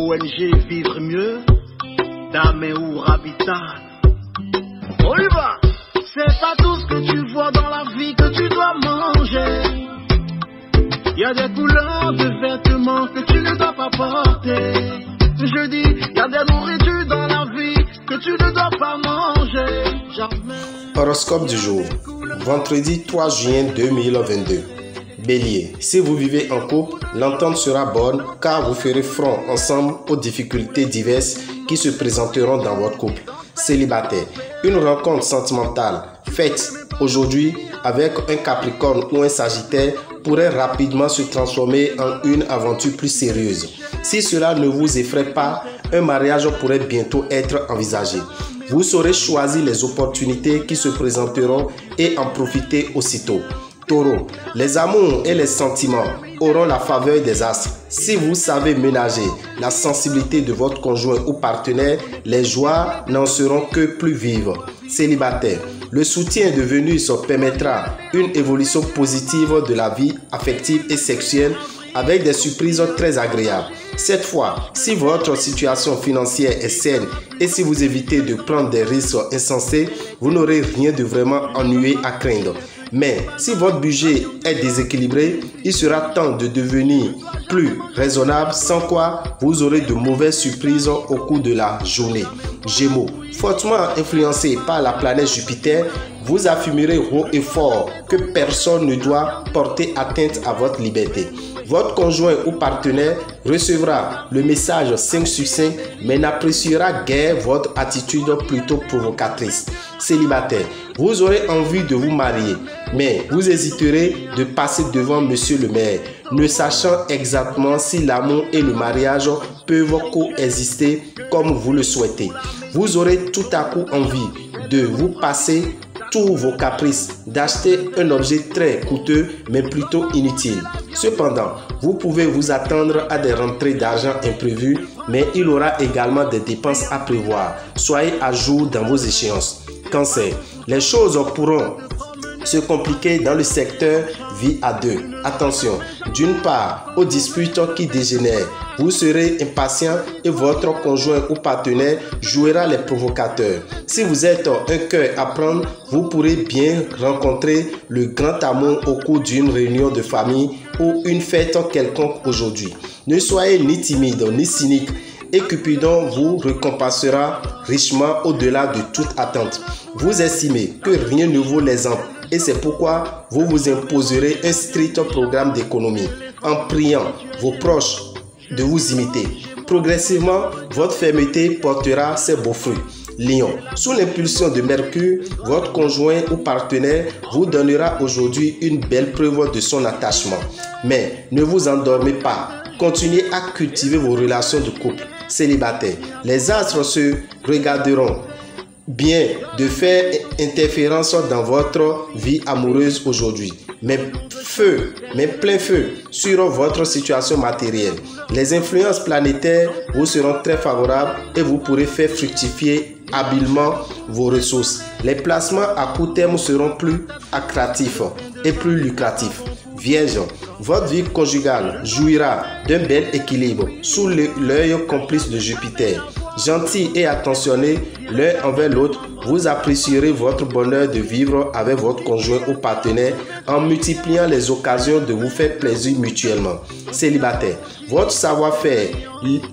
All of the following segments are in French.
ONG Vivre Mieux, Daméou Habitat. On y va. C'est pas tout ce que tu vois dans la vie que tu dois manger. Il y a des couleurs de vêtements que tu ne dois pas porter. Je dis, il y a des nourritures dans la vie que tu ne dois pas manger. Jamais. Horoscope du jour, vendredi 3 juin 2022. Bélier, si vous vivez en couple, l'entente sera bonne car vous ferez front ensemble aux difficultés diverses qui se présenteront dans votre couple. Célibataire, une rencontre sentimentale faite aujourd'hui avec un Capricorne ou un Sagittaire pourrait rapidement se transformer en une aventure plus sérieuse. Si cela ne vous effraie pas, un mariage pourrait bientôt être envisagé. Vous saurez choisir les opportunités qui se présenteront et en profiter aussitôt. Taureau, les amours et les sentiments auront la faveur des astres. Si vous savez ménager la sensibilité de votre conjoint ou partenaire, les joies n'en seront que plus vives. Célibataire, le soutien de Vénus permettra une évolution positive de la vie affective et sexuelle avec des surprises très agréables. Cette fois, si votre situation financière est saine et si vous évitez de prendre des risques insensés, vous n'aurez rien de vraiment ennuyeux à craindre. Mais si votre budget est déséquilibré, il sera temps de devenir plus raisonnable, sans quoi vous aurez de mauvaises surprises au cours de la journée. Gémeaux, fortement influencé par la planète Jupiter, vous affirmerez haut et fort que personne ne doit porter atteinte à votre liberté. Votre conjoint ou partenaire recevra le message 5 sur 5 mais n'appréciera guère votre attitude plutôt provocatrice. Célibataire, vous aurez envie de vous marier, mais vous hésiterez de passer devant monsieur le maire, ne sachant exactement si l'amour et le mariage peuvent coexister comme vous le souhaitez. Vous aurez tout à coup envie de vous passer tous vos caprices, d'acheter un objet très coûteux mais plutôt inutile. Cependant, vous pouvez vous attendre à des rentrées d'argent imprévues, mais il y aura également des dépenses à prévoir. Soyez à jour dans vos échéances. Cancer, les choses pourront se compliquer dans le secteur vie à deux. Attention, d'une part, aux disputes qui dégénèrent, vous serez impatient et votre conjoint ou partenaire jouera les provocateurs. Si vous êtes un cœur à prendre, vous pourrez bien rencontrer le grand amour au cours d'une réunion de famille ou une fête quelconque aujourd'hui. Ne soyez ni timide ni cynique et Cupidon vous récompensera richement au-delà de toute attente. Vous estimez que rien ne vaut l'exemple et c'est pourquoi vous vous imposerez un strict programme d'économie en priant vos proches de vous imiter. Progressivement, votre fermeté portera ses beaux fruits. Lion, sous l'impulsion de Mercure, votre conjoint ou partenaire vous donnera aujourd'hui une belle preuve de son attachement. Mais ne vous endormez pas. Continuez à cultiver vos relations de couple. Célibataire, les astres se regarderont bien de faire interférence dans votre vie amoureuse aujourd'hui, mais plein feu sur votre situation matérielle. Les influences planétaires vous seront très favorables et vous pourrez faire fructifier habilement vos ressources. Les placements à court terme seront plus attractifs et plus lucratifs. Vierge, votre vie conjugale jouira d'un bel équilibre sous l'œil complice de Jupiter. Gentil et attentionné l'un envers l'autre, vous apprécierez votre bonheur de vivre avec votre conjoint ou partenaire en multipliant les occasions de vous faire plaisir mutuellement. Célibataire, votre savoir-faire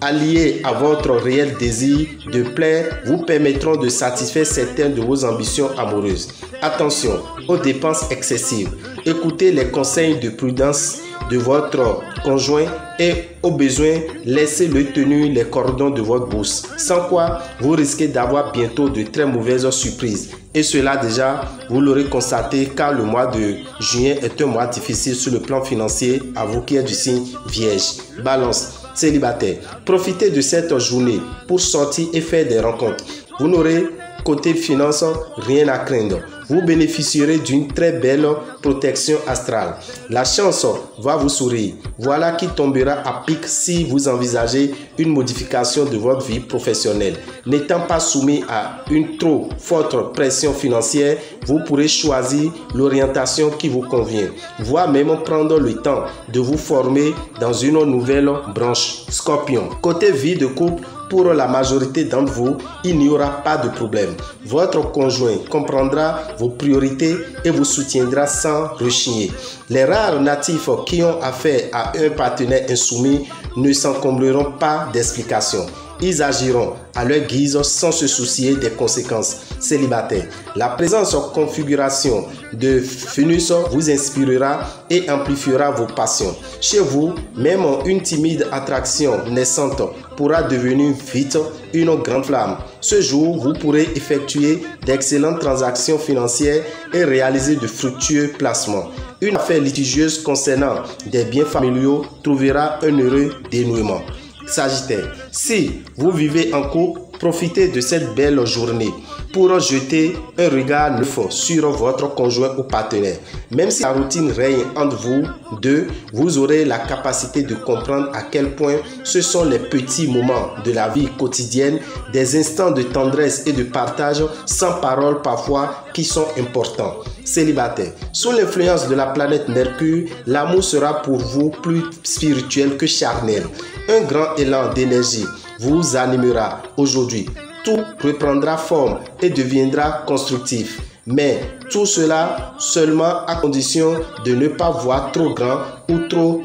allié à votre réel désir de plaire vous permettront de satisfaire certaines de vos ambitions amoureuses. Attention aux dépenses excessives. Écoutez les conseils de prudence de votre conjoint et au besoin, laissez-le tenir les cordons de votre bourse. Sans quoi, vous risquez d'avoir bientôt de très mauvaises surprises. Et cela déjà, vous l'aurez constaté car le mois de juin est un mois difficile sur le plan financier à vous qui êtes du signe Vierge. Balance, célibataire, profitez de cette journée pour sortir et faire des rencontres. Vous n'aurez côté finance rien à craindre. vous bénéficierez d'une très belle protection astrale. La chance va vous sourire. Voilà qui tombera à pic si vous envisagez une modification de votre vie professionnelle. N'étant pas soumis à une trop forte pression financière, vous pourrez choisir l'orientation qui vous convient, voire même prendre le temps de vous former dans une nouvelle branche. Scorpion. Côté vie de couple, pour la majorité d'entre vous, il n'y aura pas de problème. Votre conjoint comprendra vos priorités et vous soutiendra sans rechigner. Les rares natifs qui ont affaire à un partenaire insoumis ne s'encombreront pas d'explications. Ils agiront à leur guise sans se soucier des conséquences. Célibataire. La présence en configuration de Vénus vous inspirera et amplifiera vos passions. Chez vous, même une timide attraction naissante pourra devenir vite une grande flamme. Ce jour, vous pourrez effectuer d'excellentes transactions financières et réaliser de fructueux placements. Une affaire litigieuse concernant des biens familiaux trouvera un heureux dénouement. Sagittaire, si vous vivez en couple, profitez de cette belle journée pour jeter un regard neuf sur votre conjoint ou partenaire. Même si la routine règne entre vous deux, vous aurez la capacité de comprendre à quel point ce sont les petits moments de la vie quotidienne, des instants de tendresse et de partage sans parole parfois qui sont importants. Célibataire, sous l'influence de la planète Mercure, l'amour sera pour vous plus spirituel que charnel. Un grand élan d'énergie vous animera aujourd'hui. Tout reprendra forme et deviendra constructif. Mais tout cela seulement à condition de ne pas voir trop grand ou trop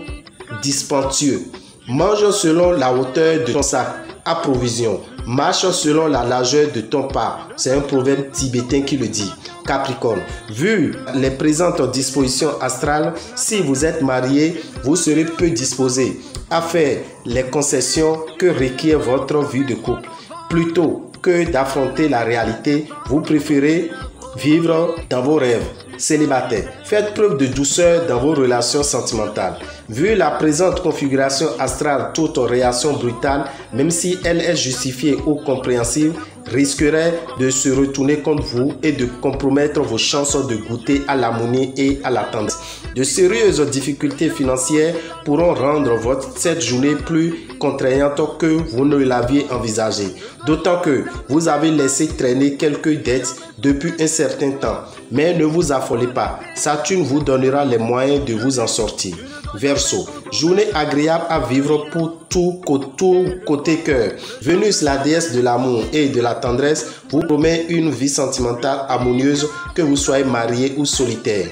dispendieux. Mange selon la hauteur de ton sac à provision. Marche selon la largeur de ton pas. C'est un proverbe tibétain qui le dit. Capricorne, vu les présentes dispositions astrales, si vous êtes marié, vous serez peu disposé à faire les concessions que requiert votre vie de couple. Plutôt que d'affronter la réalité, vous préférez vivre dans vos rêves. Célibataire, faites preuve de douceur dans vos relations sentimentales. Vu la présente configuration astrale, toute réaction brutale, même si elle est justifiée ou compréhensible, risquerait de se retourner contre vous et de compromettre vos chances de goûter à l'harmonie et à la tendresse. De sérieuses difficultés financières pourront rendre cette journée plus contraignante que vous ne l'aviez envisagé. D'autant que vous avez laissé traîner quelques dettes depuis un certain temps. Mais ne vous affolez pas, Saturne vous donnera les moyens de vous en sortir. Verseau, journée agréable à vivre pour tout côté cœur. Vénus, la déesse de l'amour et de la tendresse, vous promet une vie sentimentale harmonieuse, que vous soyez marié ou solitaire.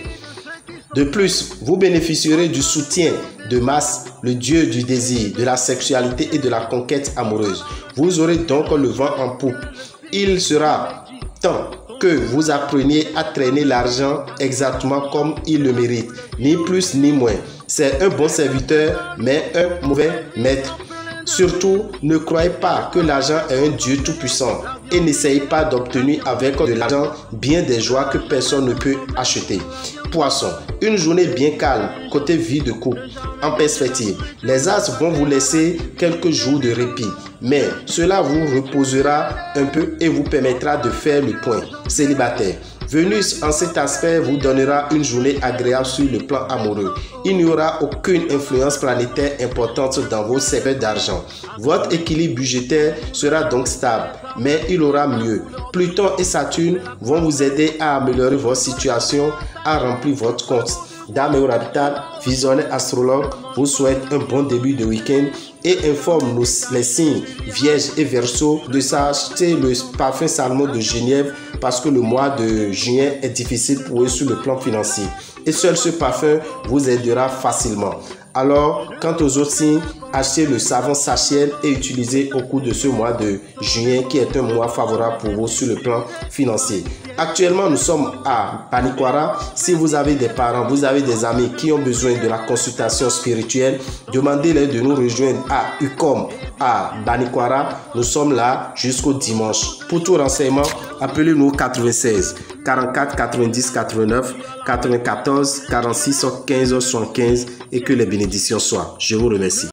De plus, vous bénéficierez du soutien de Mars, le dieu du désir, de la sexualité et de la conquête amoureuse. Vous aurez donc le vent en poupe. Il sera temps que vous appreniez à traîner l'argent exactement comme il le mérite, ni plus ni moins. C'est un bon serviteur, mais un mauvais maître. Surtout, ne croyez pas que l'argent est un Dieu tout-puissant et n'essayez pas d'obtenir avec de l'argent bien des joies que personne ne peut acheter. Poisson, une journée bien calme côté vie de couple. En perspective, les astres vont vous laisser quelques jours de répit, mais cela vous reposera un peu et vous permettra de faire le point. Célibataire, Vénus en cet aspect vous donnera une journée agréable sur le plan amoureux. Il n'y aura aucune influence planétaire importante dans vos cercles d'argent. Votre équilibre budgétaire sera donc stable, mais il aura mieux. Pluton et Saturne vont vous aider à améliorer votre situation, à remplir votre compte. Dame et Habitat, visionnaire astrologue, vous souhaite un bon début de week-end et informe les signes Vierge et Verseau de s'acheter le parfum Salmon de Genève parce que le mois de juin est difficile pour eux sur le plan financier. Et seul ce parfum vous aidera facilement. Alors, quant aux autres signes, achetez le savon Sachel et utilisez au cours de ce mois de juin qui est un mois favorable pour vous sur le plan financier. Actuellement, nous sommes à Banikwara. Si vous avez des parents, vous avez des amis qui ont besoin de la consultation spirituelle, demandez-les de nous rejoindre à UCOM à Banikwara. Nous sommes là jusqu'au dimanche. Pour tout renseignement, appelez-nous 96 44 90 89 94 46 15 75 et que les bénédictions soient. Je vous remercie.